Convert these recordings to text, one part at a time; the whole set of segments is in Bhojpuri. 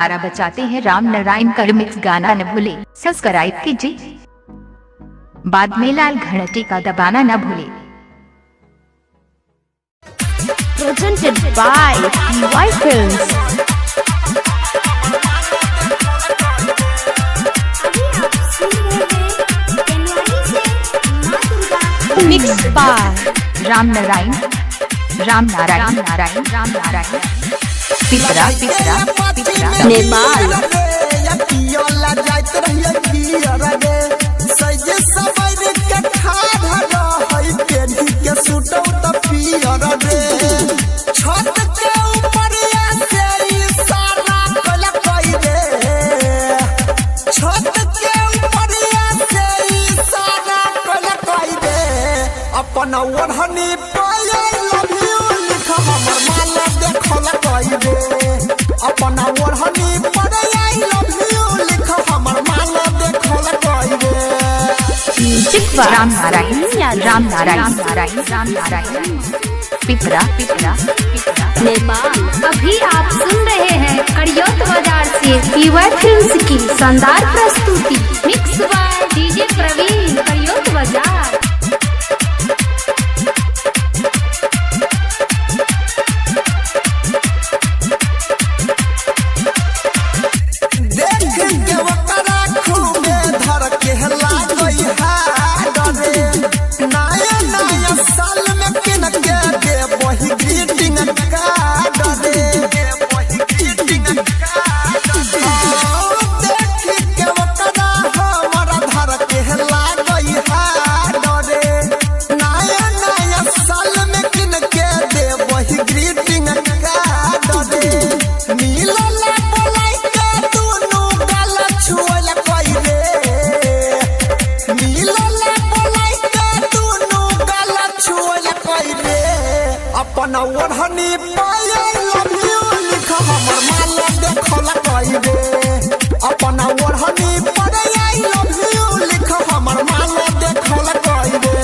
आरा बचाते हैं राम नारायण का रिमिक्स गाना न भूले सब्सक्राइब कीजिए, बाद में लाल घंटी का दबाना न भूले। Presented by EY Films. Mixed by Ram Narayan पिपरा पिपरा पिपरा नेपाल। अपना ओढ़नी पाए लव यू लिख हमर माला देखल कइबे। अपना ओढ़नी पाए लव यू लिख हमर माला देखल कइबे। Music by राम नारायण पिपरा पिपरा पिपरा नेपाल। अभी आप सुन रहे हैं कड़ियोत बाजार से EY फिल्म्स की शानदार प्रस्तुति mix by DJ Praveen Kadiyot बाजार। अपना ओढ़नी पाए लव यू लिख हमर माला देखल कइबे। अपना ओढ़नी पाए लव यू लिख हमर माला देखल कइबे।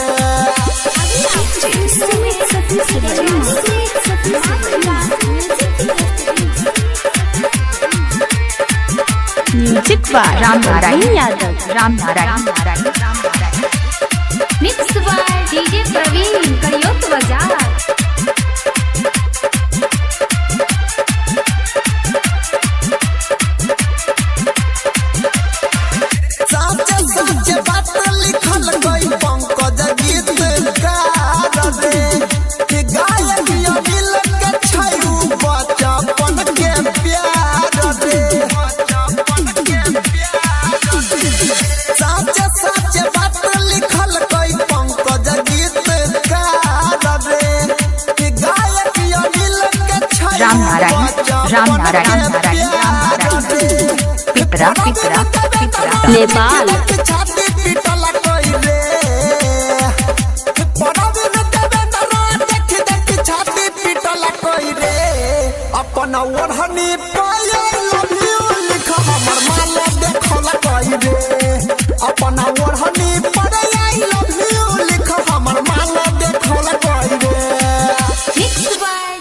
Music by Ram Narayan Yadav. Mix by DJ Praveen Kadiyot Bazar. साचे साचे बात लिखल गई पंकज गीतकार रे कि गायक अनिल के छयू बचपन के प्यार रे। साचे साचे बात लिखल गई पंकज गीतकार रे कि गायक अनिल के छयू राम नारायण पिपरा पिपरा पिपरा नेपाल।